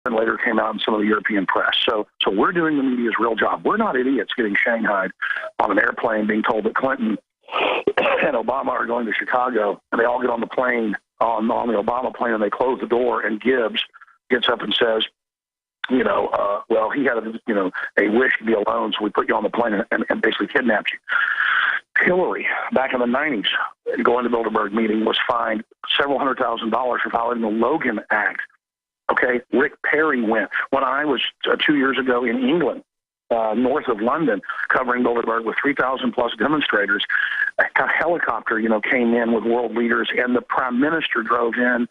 and later came out in some of the European press. So we're doing the media's real job. We're not idiots getting shanghaied on an airplane being told that Clinton and Obama are going to Chicago, and they all get on the plane, on the Obama plane, and they close the door, and Gibbs gets up and says, well, he had a wish to be alone, so we put you on the plane and basically kidnapped you. Hillary, back in the 90s, going to Bilderberg meeting, was fined several $100,000 for violating the Logan Act. Okay, Rick Perry went. When I was 2 years ago in England, north of London, covering Bilderberg with 3,000 plus demonstrators, a helicopter, came in with world leaders, and the prime minister drove in,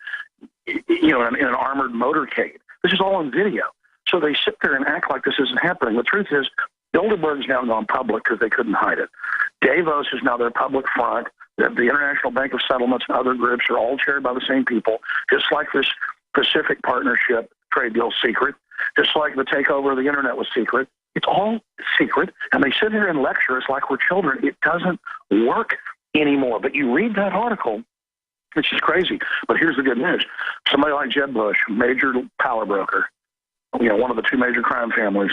in an armored motorcade. This is all on video. So they sit there and act like this isn't happening. The truth is, Bilderberg's now gone public because they couldn't hide it. Davos is now their public front. The International Bank of Settlements and other groups are all chaired by the same people, just like this Pacific Partnership trade deal secret, just like the takeover of the internet was secret. It's all secret, and they sit here and lecture us like we're children. It doesn't work anymore. But you read that article, it's just crazy. But here's the good news. Somebody like Jeb Bush, major power broker, one of the two major crime families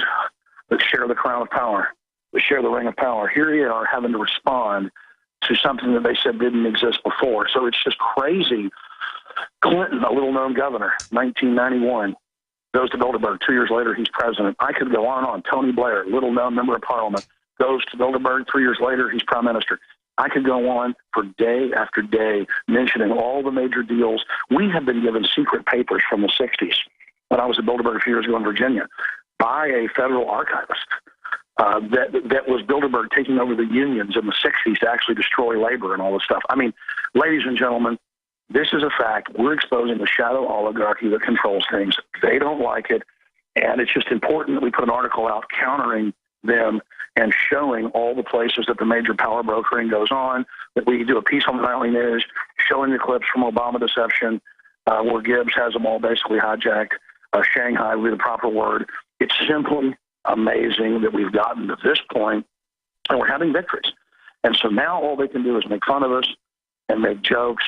that share the crown of power, that share the ring of power, here they are having to respond to something that they said didn't exist before. So it's just crazy. Clinton, a little-known governor, 1991, goes to Bilderberg. 2 years later, he's president. I could go on and on. Tony Blair, little-known member of parliament, goes to Bilderberg. 3 years later, he's prime minister. I could go on for day after day mentioning all the major deals. We have been given secret papers from the 60s when I was at Bilderberg a few years ago in Virginia by a federal archivist that was Bilderberg taking over the unions in the 60s to actually destroy labor and all this stuff. I mean, ladies and gentlemen, this is a fact. We're exposing the shadow oligarchy that controls things. They don't like it, and it's just important that we put an article out countering them and showing all the places that the major power brokering goes on, that we do a piece on the Nightly News showing the clips from Obama deception, where Gibbs has them all basically hijacked. Shanghai would be the proper word. It's simply amazing that we've gotten to this point, and we're having victories. And so now all they can do is make fun of us and make jokes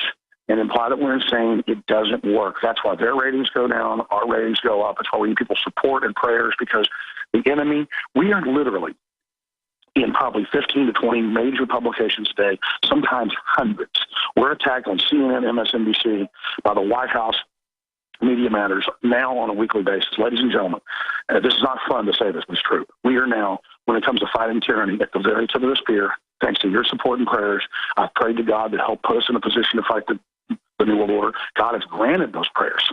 and imply that we're insane. It doesn't work. That's why their ratings go down, our ratings go up. It's why we need people's support and prayers, because the enemy, we are literally in probably 15 to 20 major publications today, sometimes hundreds. We're attacked on CNN, MSNBC, by the White House, Media Matters, now on a weekly basis. Ladies and gentlemen, this is not fun to say this, but it's true. We are now, when it comes to fighting tyranny, at the very tip of the spear. Thanks to your support and prayers, I've prayed to God to help put us in a position to fight the New World Order. God has granted those prayers.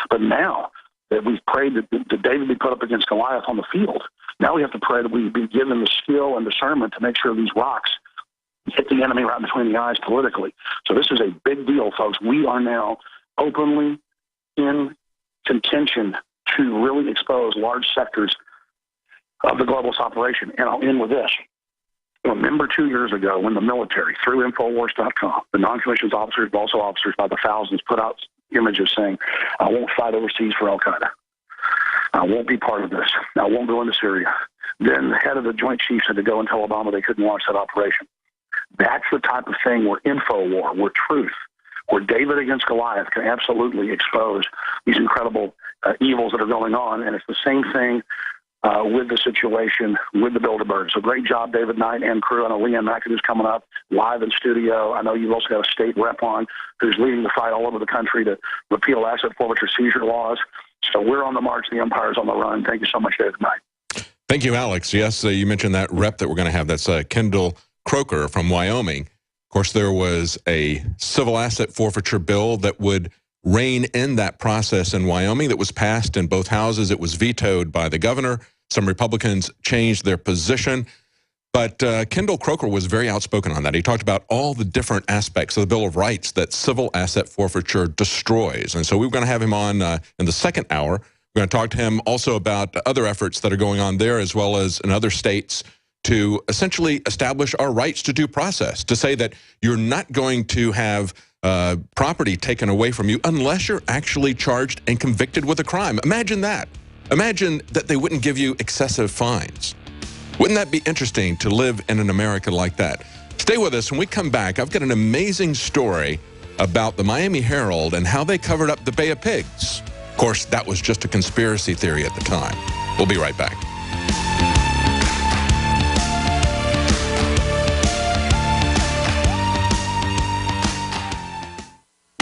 But now that we've prayed that David be put up against Goliath on the field, now we have to pray that we be given the skill and discernment to make sure these rocks hit the enemy right between the eyes politically. So this is a big deal, folks. We are now openly in contention to really expose large sectors of the globalist operation. And I'll end with this. Remember 2 years ago when the military, through Infowars.com, the non-commissioned officers, but also officers by the thousands, put out images saying, I won't fight overseas for Al-Qaeda. I won't be part of this. I won't go into Syria. Then the head of the Joint Chiefs had to go and tell Obama they couldn't launch that operation. That's the type of thing where InfoWar, where truth, where David against Goliath can absolutely expose these incredible evils that are going on. And it's the same thing with the situation with the Bilderberg. So great job, David Knight and crew. I know Leanne McAdoo's coming up live in studio. I know you've also got a state rep on who's leading the fight all over the country to repeal asset forfeiture seizure laws. So we're on the march. The empire's on the run. Thank you so much, David Knight. Thank you, Alex. Yes, you mentioned that rep that we're going to have. That's Kendall Croker from Wyoming. Of course, there was a civil asset forfeiture bill that would rein in that process in Wyoming that was passed in both houses. It was vetoed by the governor. Some Republicans changed their position. But Kendall Croker was very outspoken on that. He talked about all the different aspects of the Bill of Rights that civil asset forfeiture destroys. And so we're going to have him on in the second hour. We're going to talk to him also about other efforts that are going on there, as well as in other states, to essentially establish our rights to due process, to say that you're not going to have property taken away from you unless you're actually charged and convicted with a crime. Imagine that. Imagine that they wouldn't give you excessive fines. Wouldn't that be interesting to live in an America like that? Stay with us. When we come back, I've got an amazing story about the Miami Herald and how they covered up the Bay of Pigs. Of course, that was just a conspiracy theory at the time. We'll be right back.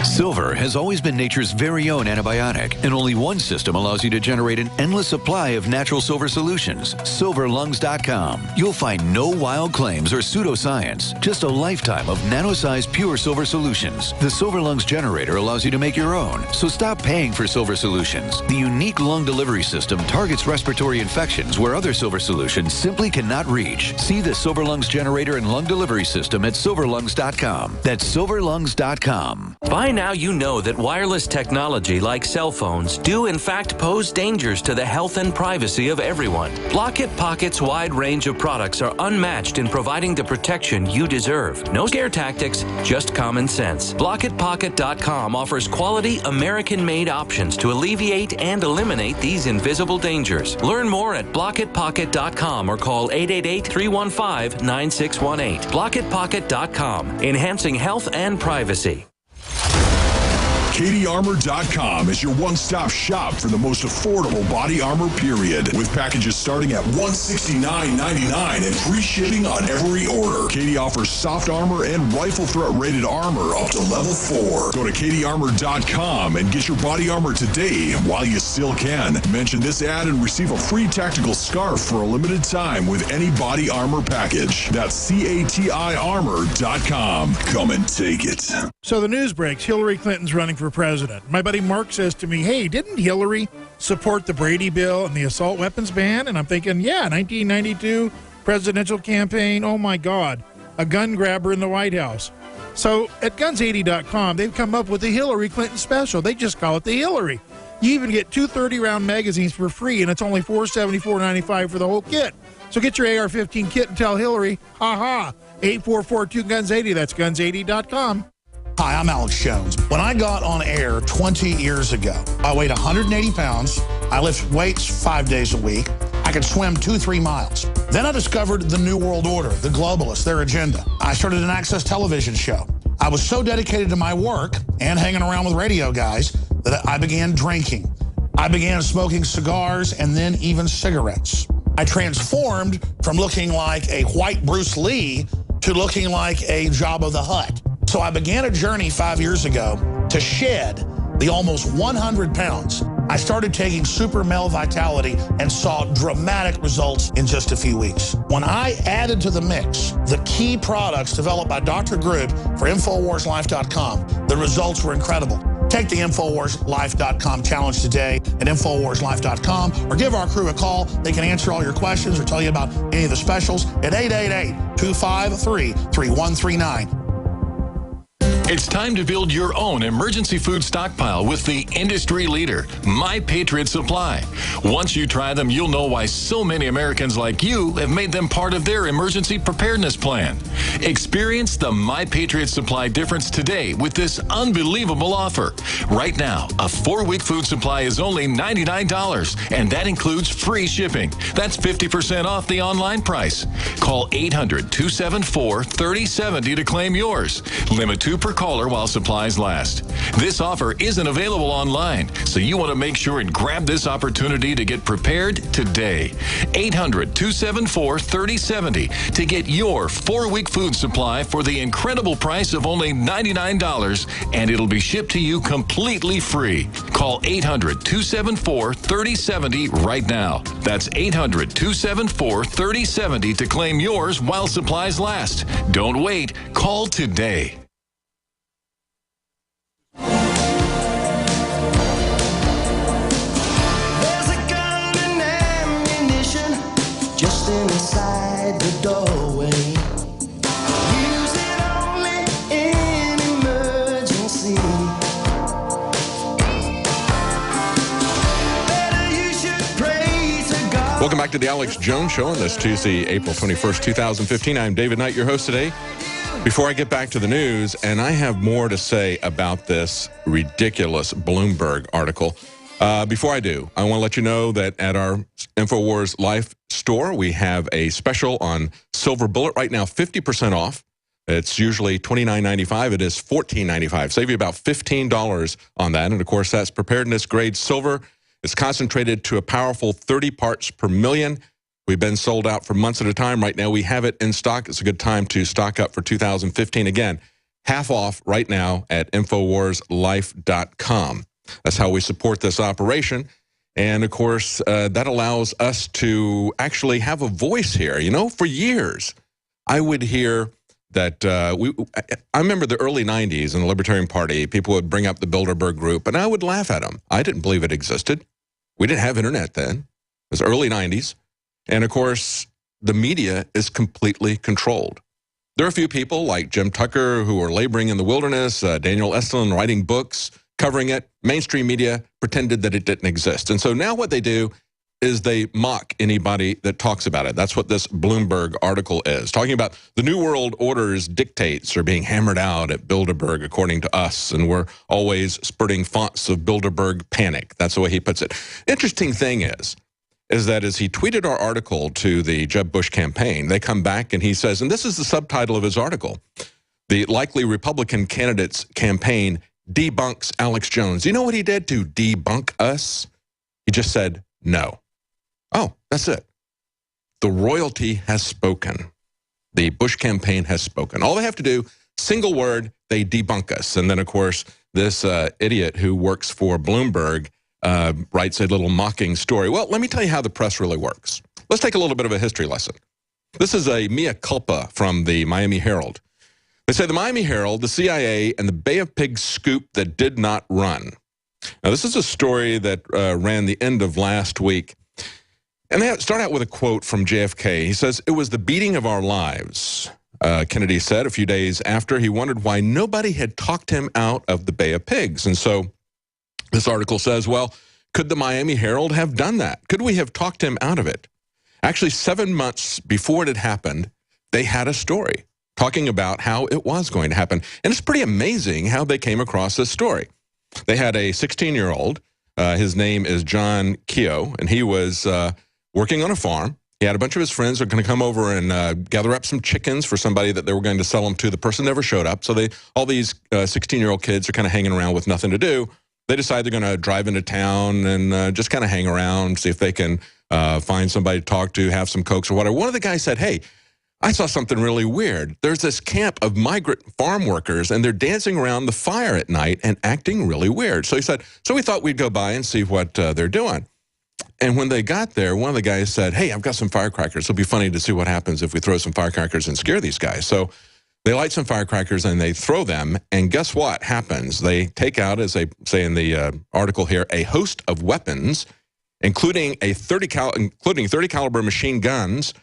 Silver has always been nature's very own antibiotic, and only one system allows you to generate an endless supply of natural silver solutions. SilverLungs.com. You'll find no wild claims or pseudoscience, just a lifetime of nano-sized pure silver solutions. The Silver Lungs generator allows you to make your own, so stop paying for silver solutions. The unique lung delivery system targets respiratory infections where other silver solutions simply cannot reach. See the Silver Lungs generator and lung delivery system at SilverLungs.com. That's SilverLungs.com. By now you know that wireless technology like cell phones do in fact pose dangers to the health and privacy of everyone. Block-It Pocket's wide range of products are unmatched in providing the protection you deserve. No scare tactics, just common sense. BlockItPocket.com offers quality American-made options to alleviate and eliminate these invisible dangers. Learn more at BlockItPocket.com or call 888-315-9618. BlockItPocket.com, enhancing health and privacy. CatieArmor.com is your one-stop shop for the most affordable body armor, period. With packages starting at $169.99 and free shipping on every order. Katie offers soft armor and rifle threat rated armor up to level 4. Go to CatieArmor.com and get your body armor today while you still can. Mention this ad and receive a free tactical scarf for a limited time with any body armor package. That's CatieArmor.com. Come and take it. So the news breaks. Hillary Clinton's running for president. My buddy Mark says to me, hey, didn't Hillary support the Brady bill and the assault weapons ban? And I'm thinking, yeah, 1992 presidential campaign. Oh, my God, a gun grabber in the White House. So at guns80.com, they've come up with the Hillary Clinton special. They just call it the Hillary. You even get 2 30-round magazines for free, and it's only $474.95 for the whole kit. So get your AR-15 kit and tell Hillary, ha-ha, 8442-GUNS80. That's guns80.com. Hi, I'm Alex Jones. When I got on air 20 years ago, I weighed 180 pounds. I lift weights 5 days a week. I could swim 2-3 miles. Then I discovered the New World Order, the globalists, their agenda. I started an Access television show. I was so dedicated to my work and hanging around with radio guys that I began drinking. I began smoking cigars and then even cigarettes. I transformed from looking like a white Bruce Lee to looking like a Jabba the Hutt. So I began a journey 5 years ago to shed the almost 100 pounds. I started taking Super Male Vitality and saw dramatic results in just a few weeks. When I added to the mix the key products developed by Dr. Group for InfoWarsLife.com, the results were incredible. Take the InfoWarsLife.com challenge today at InfoWarsLife.com or give our crew a call. They can answer all your questions or tell you about any of the specials at 888-253-3139. It's time to build your own emergency food stockpile with the industry leader, My Patriot Supply. Once you try them, you'll know why so many Americans like you have made them part of their emergency preparedness plan. Experience the My Patriot Supply difference today with this unbelievable offer. Right now, a 4-week food supply is only $99, and that includes free shipping. That's 50% off the online price. Call 800-274-3070 to claim yours. Limit 2 per caller while supplies last. This offer isn't available online, so you want to make sure and grab this opportunity to get prepared today. 800-274-3070 to get your 4-week food supply for the incredible price of only $99, and it'll be shipped to you completely free. Call 800-274-3070 right now. That's 800-274-3070 to claim yours while supplies last. Don't wait. Call today. Just inside the doorway. Use it only in emergency. Better you should pray to God. Welcome back to the Alex Jones Show on this Tuesday, April 21st, 2015. I'm David Knight, your host today. Before I get back to the news, and I have more to say about this ridiculous Bloomberg article. Before I do, I want to let you know that at our InfoWars Life store, we have a special on Silver Bullet right now, 50% off. It's usually $29.95. It is $14.95. Save you about $15 on that. And of course, that's preparedness grade silver. It's concentrated to a powerful 30 parts per million. We've been sold out for months at a time. Right now, we have it in stock. It's a good time to stock up for 2015. Again, half off right now at InfoWarsLife.com. That's how we support this operation. And of course, that allows us to actually have a voice here. You know, for years, I would hear that I remember the early 90s in the Libertarian Party, people would bring up the Bilderberg Group, and I would laugh at them. I didn't believe it existed. We didn't have internet then. It was early 90s. And of course, the media is completely controlled. There are a few people like Jim Tucker who are laboring in the wilderness, Daniel Estlin writing books, covering it. Mainstream media pretended that it didn't exist. And so now what they do is they mock anybody that talks about it. That's what this Bloomberg article is, talking about the New World Order's dictates are being hammered out at Bilderberg, according to us, and we're always spurting fonts of Bilderberg panic. That's the way he puts it. Interesting thing is that as he tweeted our article to the Jeb Bush campaign, they come back and he says, and this is the subtitle of his article, the likely Republican candidate's campaign debunks Alex Jones. You know what he did to debunk us? He just said no. Oh, that's it. The royalty has spoken. The Bush campaign has spoken. All they have to do, single word, they debunk us. And then, of course, this idiot who works for Bloomberg writes a little mocking story. Well, let me tell you how the press really works. Let's take a little bit of a history lesson. This is a mea culpa from the Miami Herald. They say the Miami Herald, the CIA, and the Bay of Pigs scoop that did not run. Now, this is a story that ran the end of last week. And they start out with a quote from JFK. He says, "It was the beating of our lives," Kennedy said a few days after. He wondered why nobody had talked him out of the Bay of Pigs. And so this article says, well, could the Miami Herald have done that? Could we have talked him out of it? Actually, 7 months before it had happened, they had a story talking about how it was going to happen. And it's pretty amazing how they came across this story. They had a 16-year-old. His name is John Keogh, and he was working on a farm. He had a bunch of his friends who were going to come over and gather up some chickens for somebody that they were going to sell them to. The person never showed up, so all these 16-year-old kids are kind of hanging around with nothing to do. They decide they're going to drive into town and just kind of hang around, see if they can find somebody to talk to, have some Cokes or whatever. One of the guys said, hey, I saw something really weird. There's this camp of migrant farm workers, and they're dancing around the fire at night and acting really weird. So he said, so we thought we'd go by and see what they're doing. And when they got there, one of the guys said, hey, I've got some firecrackers. It'll be funny to see what happens if we throw some firecrackers and scare these guys. So they light some firecrackers and they throw them, and guess what happens? They take out, as they say in the article here, a host of weapons, including 30 caliber machine guns,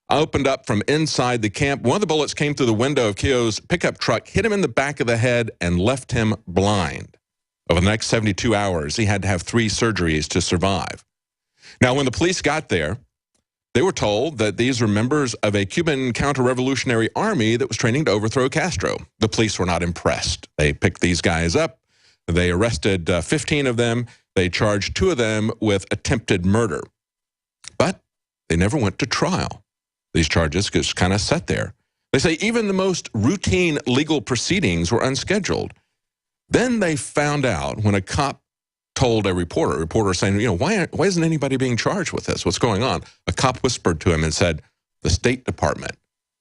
opened up from inside the camp. One of the bullets came through the window of Keogh's pickup truck, hit him in the back of the head, and left him blind. Over the next 72 hours, he had to have 3 surgeries to survive. Now, when the police got there, they were told that these were members of a Cuban counter-revolutionary army that was training to overthrow Castro. The police were not impressed. They picked these guys up. They arrested 15 of them. They charged 2 of them with attempted murder. But they never went to trial. These charges just kind of sat there. They say even the most routine legal proceedings were unscheduled. Then they found out when a cop told a reporter saying, you know, why isn't anybody being charged with this? What's going on? A cop whispered to him and said, the State Department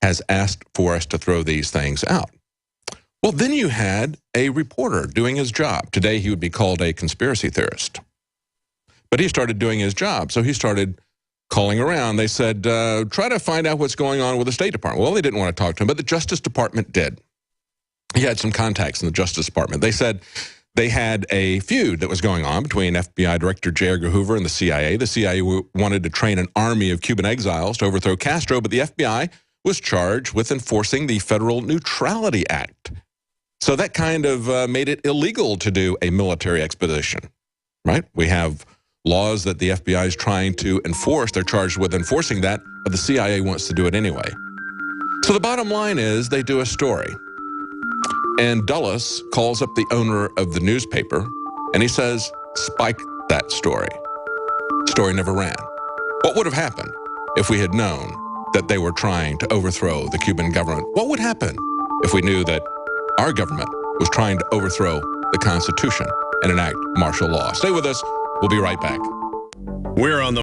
has asked for us to throw these things out. Well, then you had a reporter doing his job. Today he would be called a conspiracy theorist. But he started doing his job, so he started calling around. They said, try to find out what's going on with the State Department. Well, they didn't want to talk to him, but the Justice Department did. He had some contacts in the Justice Department. They said they had a feud that was going on between FBI Director J. Edgar Hoover and the CIA. The CIA wanted to train an army of Cuban exiles to overthrow Castro, but the FBI was charged with enforcing the Federal Neutrality Act. So that kind of made it illegal to do a military expedition, right? We have laws that the FBI is trying to enforce. They're charged with enforcing that, but the CIA wants to do it anyway. So the bottom line is they do a story. And Dulles calls up the owner of the newspaper, and he says, spike that story. Story never ran. What would have happened if we had known that they were trying to overthrow the Cuban government? What would happen? if we knew that our government was trying to overthrow the Constitution and enact martial law. Stay with us. We'll be right back. We're on the